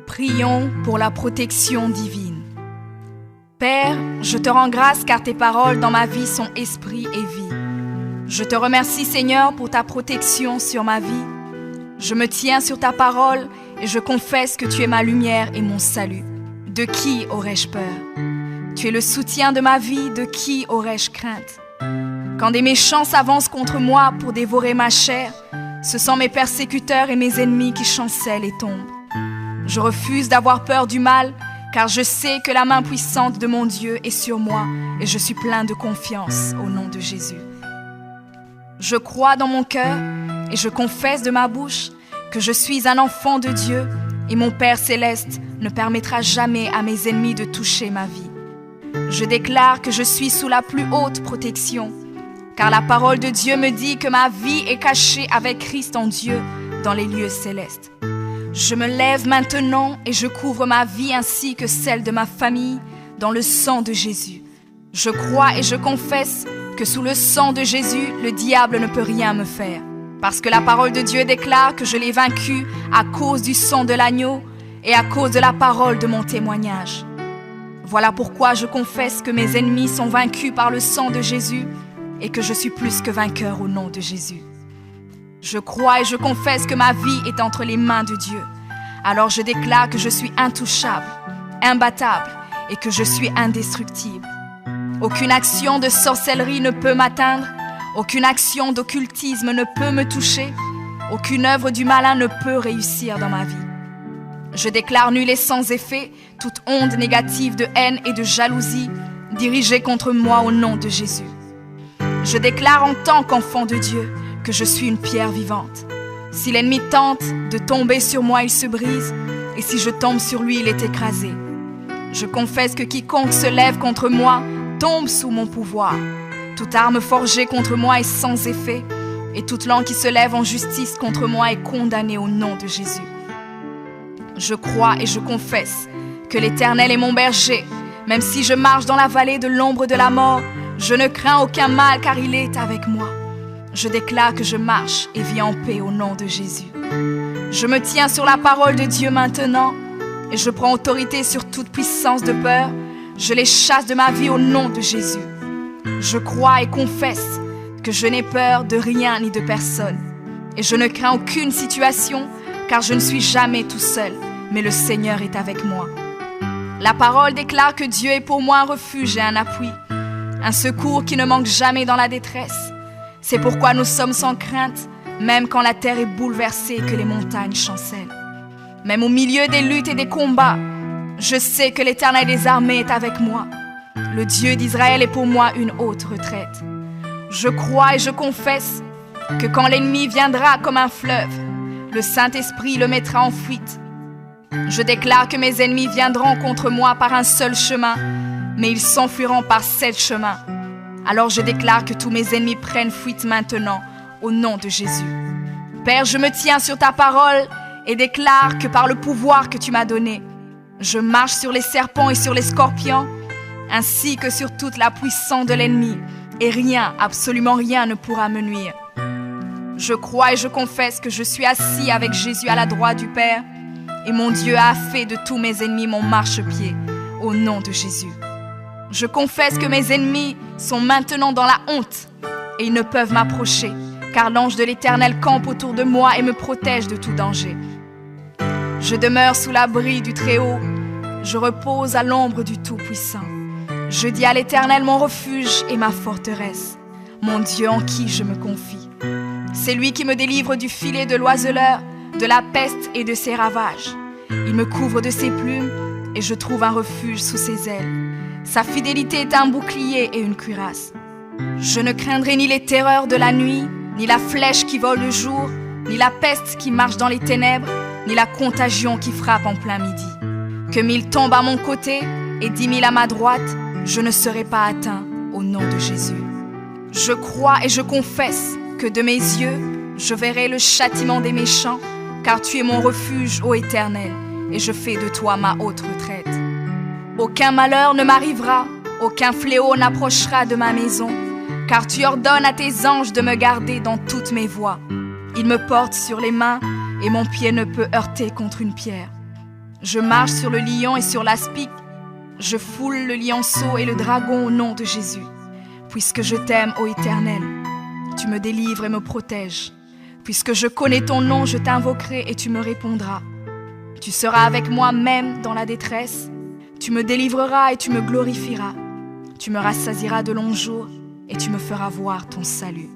Prions pour la protection divine. Père, je te rends grâce car tes paroles dans ma vie sont esprit et vie. Je te remercie Seigneur pour ta protection sur ma vie. Je me tiens sur ta parole et je confesse que tu es ma lumière et mon salut. De qui aurais-je peur? Tu es le soutien de ma vie, de qui aurais-je crainte? Quand des méchants s'avancent contre moi pour dévorer ma chair, ce sont mes persécuteurs et mes ennemis qui chancellent et tombent. Je refuse d'avoir peur du mal, car je sais que la main puissante de mon Dieu est sur moi et je suis plein de confiance au nom de Jésus. Je crois dans mon cœur et je confesse de ma bouche que je suis un enfant de Dieu et mon Père céleste ne permettra jamais à mes ennemis de toucher ma vie. Je déclare que je suis sous la plus haute protection, car la parole de Dieu me dit que ma vie est cachée avec Christ en Dieu dans les lieux célestes. Je me lève maintenant et je couvre ma vie ainsi que celle de ma famille dans le sang de Jésus. Je crois et je confesse que sous le sang de Jésus, le diable ne peut rien me faire. Parce que la parole de Dieu déclare que je l'ai vaincu à cause du sang de l'agneau et à cause de la parole de mon témoignage. Voilà pourquoi je confesse que mes ennemis sont vaincus par le sang de Jésus et que je suis plus que vainqueur au nom de Jésus. Je crois et je confesse que ma vie est entre les mains de Dieu. Alors je déclare que je suis intouchable, imbattable et que je suis indestructible. Aucune action de sorcellerie ne peut m'atteindre, aucune action d'occultisme ne peut me toucher, aucune œuvre du malin ne peut réussir dans ma vie. Je déclare nul et sans effet toute onde négative de haine et de jalousie dirigée contre moi au nom de Jésus. Je déclare en tant qu'enfant de Dieu que je suis une pierre vivante. Si l'ennemi tente de tomber sur moi, il se brise, et si je tombe sur lui, il est écrasé. Je confesse que quiconque se lève contre moi tombe sous mon pouvoir. Toute arme forgée contre moi est sans effet, et toute langue qui se lève en justice contre moi est condamnée au nom de Jésus. Je crois et je confesse que l'Éternel est mon berger. Même si je marche dans la vallée de l'ombre de la mort, je ne crains aucun mal car il est avec moi. Je déclare que je marche et vis en paix au nom de Jésus. Je me tiens sur la parole de Dieu maintenant et je prends autorité sur toute puissance de peur. Je les chasse de ma vie au nom de Jésus. Je crois et confesse que je n'ai peur de rien ni de personne. Et je ne crains aucune situation car je ne suis jamais tout seul, mais le Seigneur est avec moi. La parole déclare que Dieu est pour moi un refuge et un appui, un secours qui ne manque jamais dans la détresse. C'est pourquoi nous sommes sans crainte, même quand la terre est bouleversée et que les montagnes chancellent. Même au milieu des luttes et des combats, je sais que l'Éternel des armées est avec moi. Le Dieu d'Israël est pour moi une haute retraite. Je crois et je confesse que quand l'ennemi viendra comme un fleuve, le Saint-Esprit le mettra en fuite. Je déclare que mes ennemis viendront contre moi par un seul chemin, mais ils s'enfuiront par 7 chemins. Alors je déclare que tous mes ennemis prennent fuite maintenant, au nom de Jésus. Père, je me tiens sur ta parole et déclare que par le pouvoir que tu m'as donné, je marche sur les serpents et sur les scorpions, ainsi que sur toute la puissance de l'ennemi, et rien, absolument rien ne pourra me nuire. Je crois et je confesse que je suis assis avec Jésus à la droite du Père, et mon Dieu a fait de tous mes ennemis mon marchepied, au nom de Jésus. Je confesse que mes ennemis sont maintenant dans la honte et ils ne peuvent m'approcher, car l'ange de l'Éternel campe autour de moi et me protège de tout danger. Je demeure sous l'abri du Très-Haut, je repose à l'ombre du Tout-Puissant. Je dis à l'Éternel mon refuge et ma forteresse, mon Dieu en qui je me confie. C'est lui qui me délivre du filet de l'oiseleur, de la peste et de ses ravages. Il me couvre de ses plumes et je trouve un refuge sous ses ailes. Sa fidélité est un bouclier et une cuirasse. Je ne craindrai ni les terreurs de la nuit, ni la flèche qui vole le jour, ni la peste qui marche dans les ténèbres, ni la contagion qui frappe en plein midi. Que 1000 tombent à mon côté et 10 000 à ma droite, je ne serai pas atteint au nom de Jésus. Je crois et je confesse que de mes yeux, je verrai le châtiment des méchants, car tu es mon refuge, ô Éternel, et je fais de toi ma haute retraite. Aucun malheur ne m'arrivera, Aucun fléau n'approchera de ma maison, car tu ordonnes à tes anges de me garder dans toutes mes voies. Ils me portent sur les mains et mon pied ne peut heurter contre une pierre. Je marche sur le lion et sur l'aspic. Je foule le lionceau et le dragon au nom de Jésus. Puisque je t'aime, ô Éternel, tu me délivres et me protèges. Puisque je connais ton nom, je t'invoquerai et tu me répondras. Tu seras avec moi même dans la détresse. Tu me délivreras et tu me glorifieras. Tu me rassasieras de longs jours et tu me feras voir ton salut.